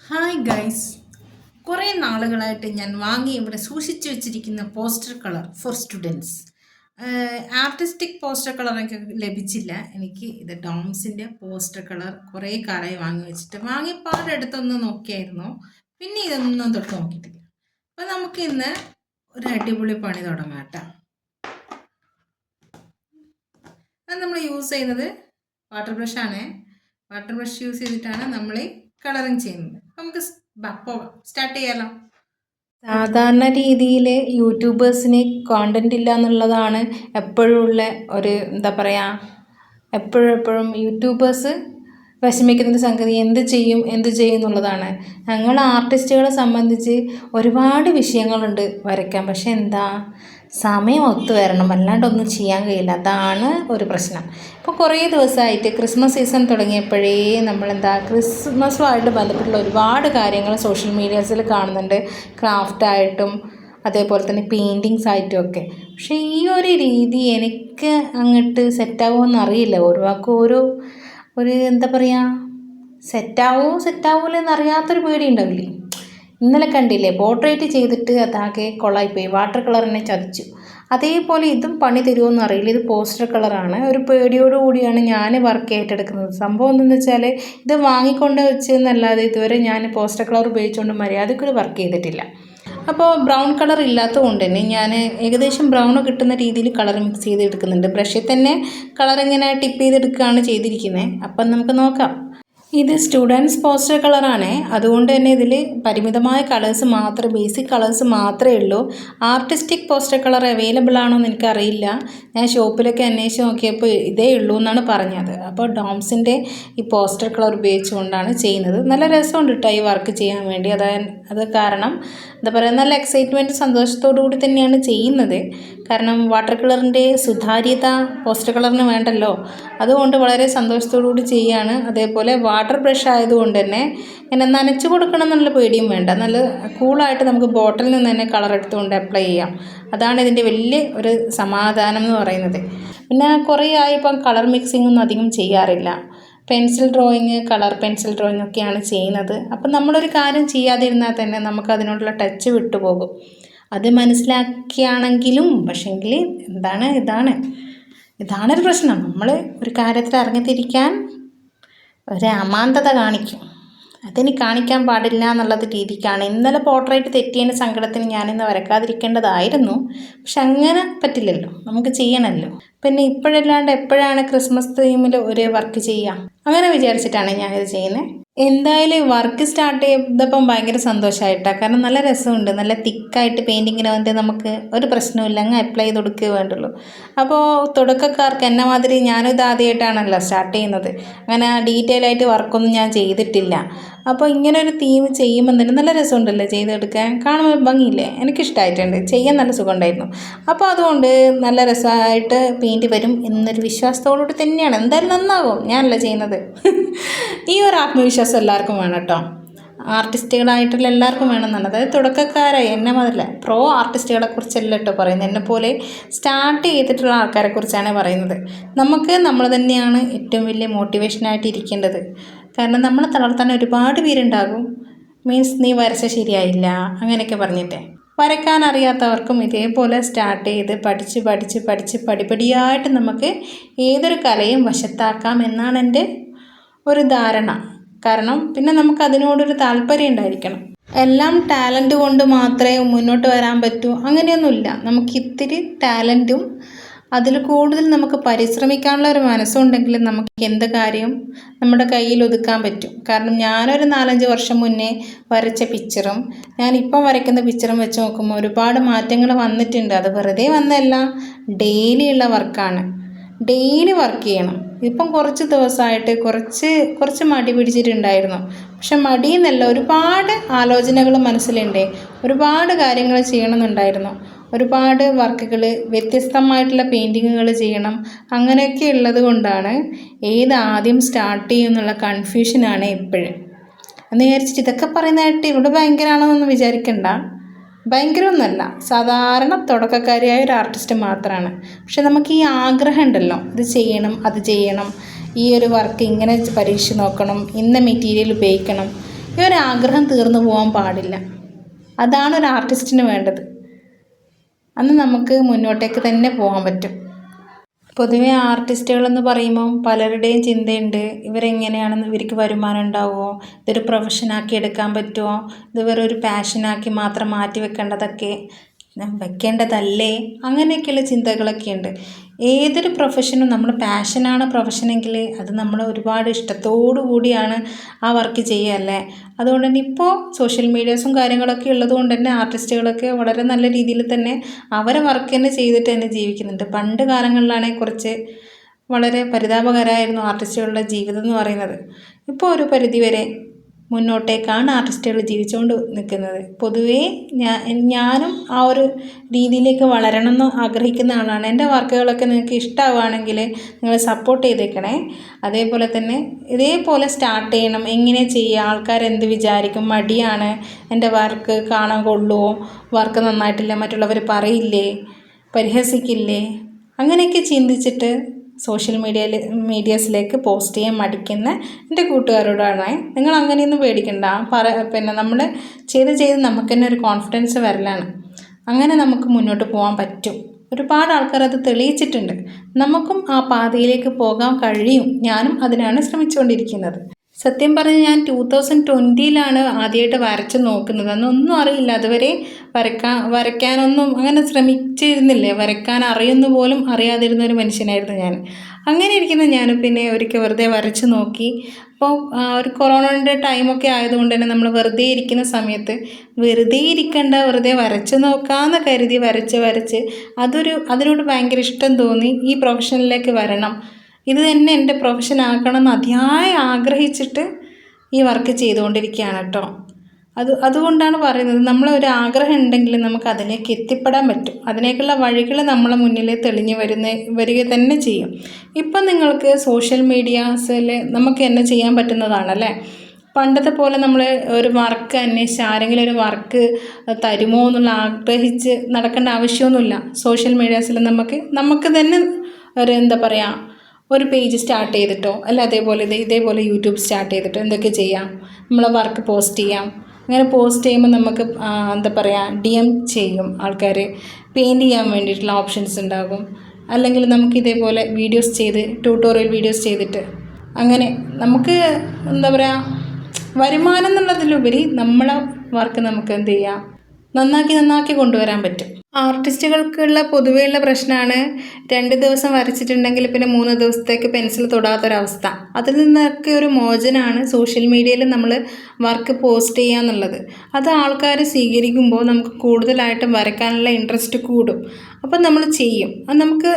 Hi guys, കുറേ നാളുകളായിട്ട് ഞാൻ വാങ്ങി ഇവിടെ സൂക്ഷിച്ചു വെച്ചിരിക്കുന്ന poster colour for students. Artistic poster കളറൊക്കെ ലഭിച്ചില്ല എനിക്ക്. ഇത് ഡോംസിൻ്റെ പോസ്റ്റർ കളർ കുറേ കാലമായി വാങ്ങി വെച്ചിട്ട് വാങ്ങിയപ്പാടെടുത്തൊന്ന് നോക്കിയായിരുന്നു, പിന്നെ ഇതൊന്നും തൊട്ട് നോക്കിയിട്ടില്ല. അപ്പോൾ നമുക്ക് ഇന്ന് ഒരു അടിപൊളി പണി തുടങ്ങാം കേട്ടോ. അത് നമ്മൾ യൂസ് ചെയ്യുന്നത് വാട്ടർ ബ്രഷാണ്. വാട്ടർ ബ്രഷ് യൂസ് ചെയ്തിട്ടാണ് നമ്മൾ കളറിങ് ചെയ്യുന്നത്. നമുക്ക് പോകാം, സ്റ്റാർട്ട് ചെയ്യാമല്ലോ. സാധാരണ രീതിയിൽ യൂട്യൂബേഴ്സിന് കോണ്ടന്റ് ഇല്ല എന്നുള്ളതാണ് എപ്പോഴും ഉള്ള ഒരു എന്താ പറയുക, എപ്പോഴും യൂട്യൂബേഴ്സ് വിഷമിക്കുന്നൊരു സംഗതി എന്ത് ചെയ്യും എന്നുള്ളതാണ്. ഞങ്ങൾ ആർട്ടിസ്റ്റുകളെ സംബന്ധിച്ച് ഒരുപാട് വിഷയങ്ങളുണ്ട് വരയ്ക്കാൻ, പക്ഷെ എന്താ സമയം ഒത്തു വരണം, അല്ലാണ്ടൊന്നും ചെയ്യാൻ കഴിയില്ല. അതാണ് ഒരു പ്രശ്നം. ഇപ്പോൾ കുറേ ദിവസമായിട്ട് ക്രിസ്മസ് സീസൺ തുടങ്ങിയപ്പോഴേ നമ്മളെന്താ ക്രിസ്മസുമായിട്ട് ബന്ധപ്പെട്ടുള്ള ഒരുപാട് കാര്യങ്ങൾ സോഷ്യൽ മീഡിയാസിൽ കാണുന്നുണ്ട്, ക്രാഫ്റ്റായിട്ടും അതേപോലെ തന്നെ പെയിൻറ്റിങ്സ് ആയിട്ടും ഒക്കെ. പക്ഷേ ഈ ഒരു രീതി എനിക്ക് അങ്ങോട്ട് സെറ്റാവുമെന്ന് അറിയില്ല. ഓരോ വാക്കും ഒരു എന്താ പറയുക, സെറ്റാവൂലെന്ന് അറിയാത്തൊരു പേടി ഉണ്ടാവില്ലേ. ഇന്നലെ കണ്ടില്ലേ, പോർട്രേറ്റ് ചെയ്തിട്ട് അതാകെ കൊളായിപ്പോയി, വാട്ടർ കളർ തന്നെ ചതിച്ചു. അതേപോലെ ഇതും പണി തരുമോയെന്ന് അറിയില്ല. ഇത് പോസ്റ്റർ കളറാണ്. ഒരു പേടിയോടുകൂടിയാണ് ഞാൻ വർക്ക് ഏറ്റെടുക്കുന്നത്. സംഭവം എന്തെന്ന് വെച്ചാൽ ഇത് വാങ്ങിക്കൊണ്ട് വെച്ചെന്നല്ലാതെ ഇതുവരെ ഞാൻ പോസ്റ്റർ കളർ ഉപയോഗിച്ചുകൊണ്ട് മര്യാദക്കൊരു വർക്ക് ചെയ്തിട്ടില്ല. അപ്പോൾ ബ്രൗൺ കളർ ഇല്ലാത്തത് കൊണ്ട് തന്നെ ഞാൻ ഏകദേശം ബ്രൗൺ കിട്ടുന്ന രീതിയിൽ കളർ മിക്സ് ചെയ്തെടുക്കുന്നുണ്ട്. ബ്രഷിൽ തന്നെ കളർ ഇങ്ങനെ ടിപ്പ് ചെയ്തെടുക്കുകയാണ് ചെയ്തിരിക്കുന്നത്. അപ്പം നമുക്ക് നോക്കാം. ഇത് സ്റ്റുഡൻസ് പോസ്റ്റർ കളറാണ്, അതുകൊണ്ട് തന്നെ ഇതിൽ പരിമിതമായ കളേഴ്സ് മാത്രമേ, ബേസിക് കളേഴ്സ് മാത്രമേ ഉള്ളൂ. ആർട്ടിസ്റ്റിക് പോസ്റ്റർ കളർ അവൈലബിൾ ആണോ എന്ന് എനിക്കറിയില്ല. ഞാൻ ഷോപ്പിലൊക്കെ അന്വേഷിച്ച് നോക്കിയപ്പോൾ ഇതേ ഉള്ളൂ എന്നാണ് പറഞ്ഞത്. അപ്പോൾ ഡോംസിൻ്റെ ഈ പോസ്റ്റർ കളർ ഉപയോഗിച്ചുകൊണ്ടാണ് ചെയ്യുന്നത്. നല്ല രസമുണ്ട് കേട്ടോ ഈ വർക്ക് ചെയ്യാൻ വേണ്ടി. അത് കാരണം എന്താ പറയുക, നല്ല എക്സൈറ്റ്മെൻറ്റ് സന്തോഷത്തോടു കൂടി തന്നെയാണ് ചെയ്യുന്നത്. കാരണം വാട്ടർ കളറിൻ്റെ സുതാര്യത പോസ്റ്റർ കളറിന് വേണ്ടല്ലോ, അതുകൊണ്ട് വളരെ സന്തോഷത്തോടു കൂടി ചെയ്യുകയാണ്. അതേപോലെ വാട്ടർ ബ്രഷ് ആയതുകൊണ്ട് തന്നെ ഇങ്ങനെ നനച്ച് കൊടുക്കണം എന്നുള്ള പേടിയും വേണ്ട. നല്ല കൂളായിട്ട് നമുക്ക് ബോട്ടിലിൽ നിന്ന് തന്നെ കളർ എടുത്തുകൊണ്ട് അപ്ലൈ ചെയ്യാം. അതാണ് ഇതിൻ്റെ വലിയ ഒരു സമാധാനം എന്ന് പറയുന്നത്. പിന്നെ കുറേ ആയിപ്പം കളർ മിക്സിംഗ് ഒന്നും അധികം ചെയ്യാറില്ല. Pencil drawing, colour pencil drawing ഒക്കെയാണ് ചെയ്യുന്നത്. അപ്പം നമ്മളൊരു കാര്യം ചെയ്യാതിരുന്നാൽ തന്നെ നമുക്ക് അതിനോടുള്ള ടച്ച് വിട്ടുപോകും. അത് മനസ്സിലാക്കിയാണെങ്കിലും പക്ഷേങ്കിൽ ഇതാണൊരു പ്രശ്നം. നമ്മൾ ഒരു കാര്യത്തിൽ ഇറങ്ങിത്തിരിക്കാൻ ഒരു അമാന്തത കാണിക്കും. അതിന് കാണിക്കാൻ പാടില്ല എന്നുള്ളത് രീതിക്കാണ്. ഇന്നലെ പോർട്രേറ്റ് തെറ്റിയതിൻ്റെ സങ്കടത്തിന് ഞാനിന്ന് വരക്കാതിരിക്കേണ്ടതായിരുന്നു. പക്ഷെ അങ്ങനെ പറ്റില്ലല്ലോ, നമുക്ക് ചെയ്യണമല്ലോ. പിന്നെ ഇപ്പോഴല്ലാണ്ട് എപ്പോഴാണ് ക്രിസ്മസ് തീമിൽ ഒരു വർക്ക് ചെയ്യുക, അങ്ങനെ വിചാരിച്ചിട്ടാണ് ഞാനിത് ചെയ്യുന്നത്. എന്തായാലും വർക്ക് സ്റ്റാർട്ട് ചെയ്തപ്പം ഭയങ്കര സന്തോഷമായിട്ടാണ്. കാരണം നല്ല രസമുണ്ട്, നല്ല തിക്കായിട്ട് പെയിൻറ്റിങ്ങിന് വന്നിട്ട് നമുക്ക് ഒരു പ്രശ്നമില്ല, അങ്ങ് അപ്ലൈ ചെയ്ത് കൊടുക്കുക വേണ്ടുള്ളൂ. അപ്പോൾ തുടക്കക്കാർക്ക് എന്നെ മാതിരി ഞാനും ഇത് ആദ്യമായിട്ടാണല്ലോ സ്റ്റാർട്ട് ചെയ്യുന്നത്, അങ്ങനെ ഡീറ്റെയിൽ ആയിട്ട് വർക്കൊന്നും ഞാൻ ചെയ്തിട്ടില്ല. അപ്പോൾ ഇങ്ങനെ ഒരു തീം ചെയ്യുമ്പോൾ തന്നെ നല്ല രസമുണ്ടല്ലോ ചെയ്തെടുക്കാൻ, കാണുമ്പോൾ ഭംഗിയില്ലേ, എനിക്കിഷ്ടമായിട്ടുണ്ട്, ചെയ്യാൻ നല്ല സുഖമുണ്ടായിരുന്നു. അപ്പോൾ അതുകൊണ്ട് നല്ല രസമായിട്ട് പെയിൻറ്റ് വരും എന്നൊരു വിശ്വാസത്തോടുകൂടി തന്നെയാണ്. എന്തായാലും നന്നാകും, ഞാനല്ല ചെയ്യുന്നത്. ഈ ഒരു ആത്മവിശ്വാസം എല്ലാവർക്കും വേണം കേട്ടോ. ആർട്ടിസ്റ്റുകളായിട്ടുള്ള എല്ലാവർക്കും വേണമെന്നാണ്. അതായത് തുടക്കക്കാരായി എന്നെ മുതല പ്രോ ആർട്ടിസ്റ്റുകളെ കുറിച്ചല്ല കേട്ടോ പറയുന്നത്, എന്നെപ്പോലെ സ്റ്റാർട്ട് ചെയ്തിട്ടുള്ള ആൾക്കാരെ കുറിച്ചാണ് പറയുന്നത്. നമുക്ക് നമ്മൾ തന്നെയാണ് ഏറ്റവും വലിയ മോട്ടിവേഷനായിട്ട് ഇരിക്കേണ്ടത്. കാരണം നമ്മളെ തളർത്താൻ ഒരുപാട് പേരുണ്ടാകും. മീൻസ് നീ വരച്ച ശരിയായില്ല അങ്ങനെയൊക്കെ പറഞ്ഞിട്ടേ. വരയ്ക്കാൻ അറിയാത്തവർക്കും ഇതേപോലെ സ്റ്റാർട്ട് ചെയ്ത് പഠിച്ച് പടിപടിയായിട്ട് നമുക്ക് ഏതൊരു കലയും വശത്താക്കാം എന്നാണ് എൻ്റെ ഒരു ധാരണ. കാരണം പിന്നെ നമുക്ക് അതിനോടൊരു താല്പര്യം ഉണ്ടായിരിക്കണം. എല്ലാം ടാലൻറ്റ് കൊണ്ട് മാത്രമേ മുന്നോട്ട് വരാൻ പറ്റൂ അങ്ങനെയൊന്നുമില്ല. നമുക്ക് ഇത്തിരി ടാലൻറ്റും അതിൽ കൂടുതൽ നമുക്ക് പരിശ്രമിക്കാനുള്ള ഒരു മനസ്സുണ്ടെങ്കിൽ നമുക്ക് എന്ത് കാര്യം നമ്മുടെ കയ്യിൽ ഒതുക്കാൻ പറ്റും. കാരണം ഞാനൊരു 4-5 വർഷം മുന്നേ വരച്ച പിക്ചറും ഞാനിപ്പം വരയ്ക്കുന്ന പിക്ചറും വെച്ച് നോക്കുമ്പോൾ ഒരുപാട് മാറ്റങ്ങൾ വന്നിട്ടുണ്ട്. അത് വെറുതെ വന്നതല്ല, ഡെയിലി ഉള്ള വർക്കാണ്. ഡെയിലി വർക്ക് ചെയ്യണം. ഇപ്പം കുറച്ച് ദിവസമായിട്ട് കുറച്ച് മടി പിടിച്ചിട്ടുണ്ടായിരുന്നു. പക്ഷെ മടിയെന്നല്ല, ഒരുപാട് ആലോചനകൾ മനസ്സിലുണ്ട്, ഒരുപാട് കാര്യങ്ങൾ ചെയ്യണമെന്നുണ്ടായിരുന്നു. ഒരുപാട് വർക്കുകൾ, വ്യത്യസ്തമായിട്ടുള്ള പെയിൻറ്റിങ്ങുകൾ ചെയ്യണം. അങ്ങനെയൊക്കെ ഉള്ളത് കൊണ്ടാണ് ആദ്യം സ്റ്റാർട്ട് ചെയ്യും എന്നുള്ള കൺഫ്യൂഷനാണ് ഇപ്പോഴും. എന്ന് വിചാരിച്ചിട്ട് ഇതൊക്കെ പറയുന്നതായിട്ട് ഇവിടെ ഭയങ്കരമാണെന്നൊന്നും വിചാരിക്കണ്ട. ഭയങ്കരമൊന്നുമല്ല, സാധാരണ തുടക്കക്കാരിയായ ഒരു ആർട്ടിസ്റ്റ് മാത്രമാണ്. പക്ഷെ നമുക്ക് ഈ ആഗ്രഹം ഉണ്ടല്ലോ, ഇത് ചെയ്യണം അത് ചെയ്യണം, ഈ ഒരു വർക്ക് ഇങ്ങനെ പരീക്ഷിച്ച് നോക്കണം, ഇന്ന മെറ്റീരിയൽ ഉപയോഗിക്കണം, ഈ ഒരു ആഗ്രഹം തീർന്നു പോകാൻ പാടില്ല. അതാണ് ഒരു ആർട്ടിസ്റ്റിന് വേണ്ടത്. അന്ന് നമുക്ക് മുന്നോട്ടേക്ക് തന്നെ പോകാൻ പറ്റും. പൊതുവെ ആർട്ടിസ്റ്റുകളെന്ന് പറയുമ്പം പലരുടെയും ചിന്തയുണ്ട്, ഇവരെങ്ങനെയാണെന്ന്, ഇവർക്ക് വരുമാനം ഉണ്ടാവുമോ, ഇതൊരു പ്രൊഫഷനാക്കി എടുക്കാൻ പറ്റുമോ, ഇത് വേറൊരു പാഷനാക്കി മാത്രം മാറ്റി വെക്കേണ്ടതല്ലേ, അങ്ങനെയൊക്കെയുള്ള ചിന്തകളൊക്കെ ഉണ്ട്. ഏതൊരു പ്രൊഫഷനും നമ്മൾ പാഷനാണ് പ്രൊഫഷനെങ്കിൽ അത് നമ്മൾ ഒരുപാട് ഇഷ്ടത്തോടു കൂടിയാണ് ആ വർക്ക് ചെയ്യുകയല്ലേ. അതുകൊണ്ട് തന്നെ ഇപ്പോൾ സോഷ്യൽ മീഡിയാസും കാര്യങ്ങളൊക്കെ ഉള്ളത് കൊണ്ട് തന്നെ ആർട്ടിസ്റ്റുകളൊക്കെ വളരെ നല്ല രീതിയിൽ തന്നെ അവരെ വർക്ക് തന്നെ ചെയ്തിട്ട് തന്നെ ജീവിക്കുന്നുണ്ട്. പണ്ട് കാലങ്ങളിലാണെങ്കിൽ കുറച്ച് വളരെ പരിതാപകരമായിരുന്നു ആർട്ടിസ്റ്റുകളുടെ ജീവിതം എന്ന് പറയുന്നത്. ഇപ്പോൾ ഒരു പരിധിവരെ മുന്നോട്ടേക്കാണ് ആർട്ടിസ്റ്റുകൾ ജീവിച്ചുകൊണ്ട് നിൽക്കുന്നത്. പൊതുവേ ഞാനും ആ ഒരു രീതിയിലേക്ക് വളരണം എന്ന് ആഗ്രഹിക്കുന്ന ആളാണ്. എൻ്റെ വർക്കുകളൊക്കെ നിങ്ങൾക്ക് ഇഷ്ടമാവുകയാണെങ്കിൽ നിങ്ങൾ സപ്പോർട്ട് ചെയ്തേക്കണേ. അതേപോലെ തന്നെ ഇതേപോലെ സ്റ്റാർട്ട് ചെയ്യണം. എങ്ങനെ ചെയ്യുക, ആൾക്കാരെന്ത് വിചാരിക്കും, മടിയാണ്, എൻ്റെ വർക്ക് കാണാൻ കൊള്ളുമോ, വർക്ക് നന്നായിട്ടില്ല, മറ്റുള്ളവർ പറയില്ലേ, പരിഹസിക്കില്ലേ, അങ്ങനെയൊക്കെ ചിന്തിച്ചിട്ട് സോഷ്യൽ മീഡിയാസിലേക്ക് പോസ്റ്റ് ചെയ്യാൻ മടിക്കുന്ന എൻ്റെ കൂട്ടുകാരോടാണ്. നിങ്ങൾ അങ്ങനെയൊന്നും പേടിക്കണ്ട. നമ്മൾ ചെയ്ത് നമുക്ക് തന്നെ ഒരു കോൺഫിഡൻസ് വരലാണ്. അങ്ങനെ നമുക്ക് മുന്നോട്ട് പോകാൻ പറ്റും. ഒരുപാട് ആൾക്കാർ അത് തെളിയിച്ചിട്ടുണ്ട്. നമുക്കും ആ പാതയിലേക്ക് പോകാൻ കഴിയും. ഞാനും അതിനാണ് ശ്രമിച്ചുകൊണ്ടിരിക്കുന്നത്. സത്യം പറഞ്ഞാൽ ഞാൻ 2020 ആദ്യമായിട്ട് വരച്ച് നോക്കുന്നത്. അന്നൊന്നും അറിയില്ല. അതുവരെ വരയ്ക്കാനൊന്നും അങ്ങനെ ശ്രമിച്ചിരുന്നില്ലേ. വരയ്ക്കാൻ അറിയുന്ന പോലും അറിയാതിരുന്ന ഒരു മനുഷ്യനായിരുന്നു ഞാൻ. അങ്ങനെ ഇരിക്കുന്ന ഞാൻ പിന്നെ ഒരിക്കൽ വെറുതെ വരച്ച് നോക്കി. അപ്പോൾ ഒരു കൊറോണയുടെ ടൈമൊക്കെ ആയതുകൊണ്ട് തന്നെ നമ്മൾ വെറുതെ ഇരിക്കുന്ന സമയത്ത് വെറുതെ ഇരിക്കണ്ട, വെറുതെ വരച്ച് നോക്കാമെന്ന് കരുതി വരച്ച് അതിനോട് ഭയങ്കര ഇഷ്ടം തോന്നി. ഈ പ്രൊഫഷനിലേക്ക് വരണം, ഇത് തന്നെ എൻ്റെ പ്രൊഫഷൻ ആക്കണം എന്ന് അതിയായി ആഗ്രഹിച്ചിട്ട് ഈ വർക്ക് ചെയ്തുകൊണ്ടിരിക്കുകയാണ് കേട്ടോ. അതുകൊണ്ടാണ് പറയുന്നത്, നമ്മളൊരു ആഗ്രഹം ഉണ്ടെങ്കിൽ നമുക്ക് അതിലേക്ക് എത്തിപ്പെടാൻ പറ്റും. അതിനേക്കുള്ള വഴികൾ നമ്മളെ മുന്നിൽ തെളിഞ്ഞു വരിക തന്നെ ചെയ്യും. ഇപ്പം നിങ്ങൾക്ക് സോഷ്യൽ മീഡിയാസിൽ നമുക്ക് തന്നെ ചെയ്യാൻ പറ്റുന്നതാണല്ലേ. പണ്ടത്തെ പോലെ നമ്മൾ ഒരു വർക്ക് അന്വേഷിച്ച് ആരെങ്കിലും ഒരു വർക്ക് തരുമോ എന്നുള്ള ആഗ്രഹിച്ച് നടക്കേണ്ട ആവശ്യമൊന്നുമില്ല. സോഷ്യൽ മീഡിയാസിൽ നമുക്ക് തന്നെ ഒരു പേജ് സ്റ്റാർട്ട് ചെയ്തിട്ടോ അല്ല ഇതേപോലെ യൂട്യൂബ് സ്റ്റാർട്ട് ചെയ്തിട്ടോ എന്തൊക്കെ ചെയ്യാം, നമ്മളെ വർക്ക് പോസ്റ്റ് ചെയ്യാം. അങ്ങനെ പോസ്റ്റ് ചെയ്യുമ്പോൾ നമുക്ക് DM ചെയ്യും ആൾക്കാർ. പെയിൻറ്റ് ചെയ്യാൻ വേണ്ടിയിട്ടുള്ള ഓപ്ഷൻസ് ഉണ്ടാകും. അല്ലെങ്കിൽ നമുക്ക് ഇതേപോലെ ട്യൂട്ടോറിയൽ വീഡിയോസ് ചെയ്തിട്ട് അങ്ങനെ നമുക്ക് വരുമാനം എന്നുള്ളതിലുപരി നമ്മളെ വർക്ക് നമുക്ക് എന്ത് ചെയ്യാം, നന്നാക്കി കൊണ്ടുവരാൻ പറ്റും. ആർട്ടിസ്റ്റുകൾക്കുള്ള പൊതുവെയുള്ള പ്രശ്നമാണ് 2 ദിവസം വരച്ചിട്ടുണ്ടെങ്കിൽ പിന്നെ 3 ദിവസത്തേക്ക് പെൻസിൽ തൊടാത്തൊരവസ്ഥ. അതിൽ നിന്നൊക്കെ ഒരു മോചനമാണ് സോഷ്യൽ മീഡിയയിൽ നമ്മൾ വർക്ക് പോസ്റ്റ് ചെയ്യുക എന്നുള്ളത്. അത് ആൾക്കാർ സ്വീകരിക്കുമ്പോൾ നമുക്ക് കൂടുതലായിട്ടും വരയ്ക്കാനുള്ള ഇൻട്രസ്റ്റ് കൂടും. അപ്പം നമ്മൾ ചെയ്യും. അത് നമുക്ക്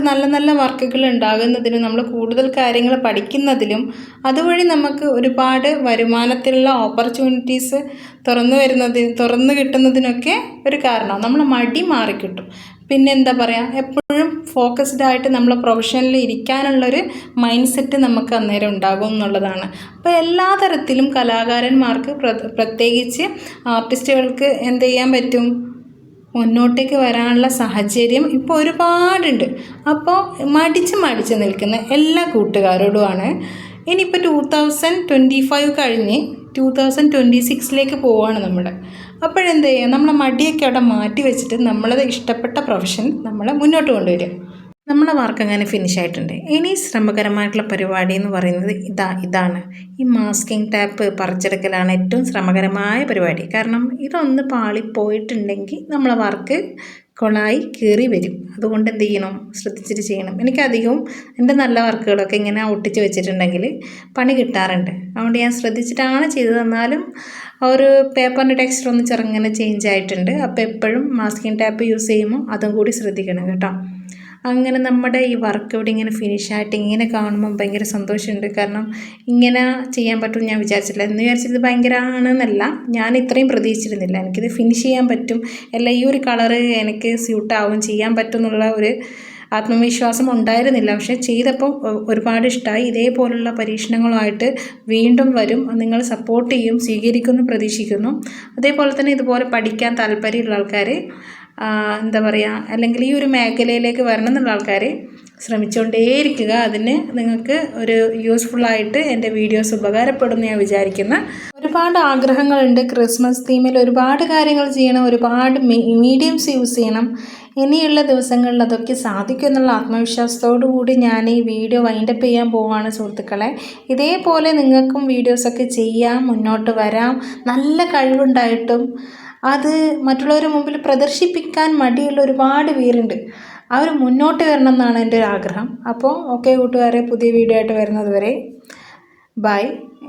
നല്ല വർക്കുകൾ ഉണ്ടാകുന്നതിനും നമ്മൾ കൂടുതൽ കാര്യങ്ങൾ പഠിക്കുന്നതിലും അതുവഴി നമുക്ക് ഒരുപാട് വരുമാനത്തിലുള്ള ഓപ്പർച്യൂണിറ്റീസ് തുറന്നു കിട്ടുന്നതിനൊക്കെ ഒരു കാരണം നമ്മളെ മടി മാറിക്കിട്ടും. പിന്നെ എപ്പോഴും ഫോക്കസ്ഡ് ആയിട്ട് നമ്മളെ പ്രൊഫഷനിൽ ഇരിക്കാനുള്ളൊരു മൈൻഡ് സെറ്റ് നമുക്ക് അന്നേരം ഉണ്ടാകും എന്നുള്ളതാണ്. അപ്പോൾ എല്ലാ തരത്തിലും കലാകാരന്മാർക്ക് പ്രത്യേകിച്ച് ആർട്ടിസ്റ്റുകൾക്ക് എന്ത് ചെയ്യാൻ പറ്റും, മുന്നോട്ടേക്ക് വരാനുള്ള സാഹചര്യം ഇപ്പോൾ ഒരുപാടുണ്ട്. അപ്പോൾ മടിച്ച് നിൽക്കുന്ന എല്ലാ കൂട്ടുകാരോടുമാണ് ഇനിയിപ്പോൾ 2025 കഴിഞ്ഞ് 2026 പോവുകയാണ് നമ്മൾ. അപ്പോഴെന്ത് ചെയ്യുക, നമ്മളെ മടിയൊക്കെ അവിടെ മാറ്റി വെച്ചിട്ട് നമ്മളത് ഇഷ്ടപ്പെട്ട പ്രൊഫഷൻ നമ്മൾ മുന്നോട്ട് കൊണ്ടുവരിക. നമ്മളെ വർക്ക് അങ്ങനെ ഫിനിഷ് ആയിട്ടുണ്ട്. ഇനി ശ്രമകരമായിട്ടുള്ള പരിപാടി എന്ന് പറയുന്നത് ഇതാണ്. ഈ മാസ്കിംഗ് ടാപ്പ് പറിച്ചെടുക്കലാണ് ഏറ്റവും ശ്രമകരമായ പരിപാടി. കാരണം ഇതൊന്ന് പാളിപ്പോയിട്ടുണ്ടെങ്കിൽ നമ്മളെ വർക്ക് കൊളായി കയറി വരും. അതുകൊണ്ട് എന്ത് ചെയ്യണം, ശ്രദ്ധിച്ചിട്ട് ചെയ്യണം. എനിക്കധികവും എൻ്റെ നല്ല വർക്കുകളൊക്കെ ഇങ്ങനെ ഒട്ടിച്ച് വെച്ചിട്ടുണ്ടെങ്കിൽ പണി കിട്ടാറുണ്ട്. അതുകൊണ്ട് ഞാൻ ശ്രദ്ധിച്ചിട്ടാണ് ചെയ്തത്. എന്നാലും ഒരു പേപ്പറിൻ്റെ ടെക്സ്ചർ ഒന്ന് ചെറുങ്ങനെ ചേഞ്ച് ആയിട്ടുണ്ട്. അപ്പോൾ എപ്പോഴും മാസ്കിംഗ് ടാപ്പ് യൂസ് ചെയ്യുമ്പോൾ അതും കൂടി ശ്രദ്ധിക്കണം കേട്ടോ. അങ്ങനെ നമ്മുടെ ഈ വർക്ക് ഇവിടെ ഇങ്ങനെ ഫിനിഷായിട്ട് ഇങ്ങനെ കാണുമ്പോൾ ഭയങ്കര സന്തോഷമുണ്ട്. കാരണം ഇങ്ങനെ ചെയ്യാൻ പറ്റും ഞാൻ വിചാരിച്ചില്ല. എന്ന് വിചാരിച്ചത് ഭയങ്കര ആണെന്നല്ല, ഞാൻ ഇത്രയും പ്രതീക്ഷിച്ചിരുന്നില്ല. എനിക്കിത് ഫിനിഷ് ചെയ്യാൻ പറ്റും, ഈ ഒരു കളറ് എനിക്ക് സ്യൂട്ടാവും, ചെയ്യാൻ പറ്റും എന്നുള്ള ഒരു ആത്മവിശ്വാസം ഉണ്ടായിരുന്നില്ല. പക്ഷേ ചെയ്തപ്പോൾ ഒരുപാട് ഇഷ്ടമായി. ഇതേപോലുള്ള പരീക്ഷണങ്ങളുമായിട്ട് വീണ്ടും വരും. നിങ്ങൾ സപ്പോർട്ട് ചെയ്യും, സ്വീകരിക്കുമെന്ന് പ്രതീക്ഷിക്കുന്നു. അതേപോലെ തന്നെ ഇതുപോലെ പഠിക്കാൻ താല്പര്യമുള്ള ആൾക്കാർ എന്താ പറയുക, അല്ലെങ്കിൽ ഈ ഒരു മേഖലയിലേക്ക് വരണം എന്നുള്ള ആൾക്കാർ ശ്രമിച്ചുകൊണ്ടേയിരിക്കുക. അതിന് നിങ്ങൾക്ക് ഒരു യൂസ്ഫുള്ളായിട്ട് എൻ്റെ വീഡിയോസ് ഉപകാരപ്പെടുമെന്ന് ഞാൻ വിചാരിക്കുന്നു. ഒരുപാട് ആഗ്രഹങ്ങളുണ്ട്. ക്രിസ്മസ് തീമിൽ ഒരുപാട് കാര്യങ്ങൾ ചെയ്യണം, ഒരുപാട് മീഡിയംസ് യൂസ് ചെയ്യണം. ഇനിയുള്ള ദിവസങ്ങളിൽ അതൊക്കെ സാധിക്കും എന്നുള്ള ആത്മവിശ്വാസത്തോടു കൂടി ഞാൻ ഈ വീഡിയോ വൈൻഡപ്പ് ചെയ്യാൻ പോവുകയാണ് സുഹൃത്തുക്കളെ. ഇതേപോലെ നിങ്ങൾക്കും വീഡിയോസൊക്കെ ചെയ്യാം, മുന്നോട്ട് വരാം. നല്ല കഴിവുണ്ടായിട്ടും അത് മറ്റുള്ളവരുടെ മുമ്പിൽ പ്രദർശിപ്പിക്കാൻ മടിയുള്ള ഒരുപാട് പേരുണ്ട്. അവർ മുന്നോട്ട് വരണം എന്നാണ് എൻ്റെ ഒരു ആഗ്രഹം. അപ്പോൾ ഓക്കെ കൂട്ടുകാരെ, പുതിയ വീഡിയോ ആയിട്ട് വരുന്നത് വരെ ബൈ.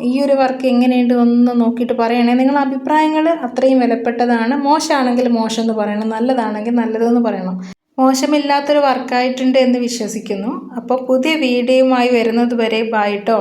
ഈ ഒരു വർക്ക് എങ്ങനെയുണ്ട് ഒന്ന് നോക്കിയിട്ട് പറയണേ. നിങ്ങളുടെ അഭിപ്രായങ്ങൾ അത്രയും വിലപ്പെട്ടതാണ്. മോശമാണെങ്കിൽ മോശം എന്ന് പറയണം, നല്ലതാണെങ്കിൽ നല്ലതെന്ന് പറയണം. മോശമില്ലാത്തൊരു വർക്കായിട്ടുണ്ട് എന്ന് വിശ്വസിക്കുന്നു. അപ്പോൾ പുതിയ വീഡിയോയുമായി വരുന്നത് വരെ ബൈ ട്ടോ.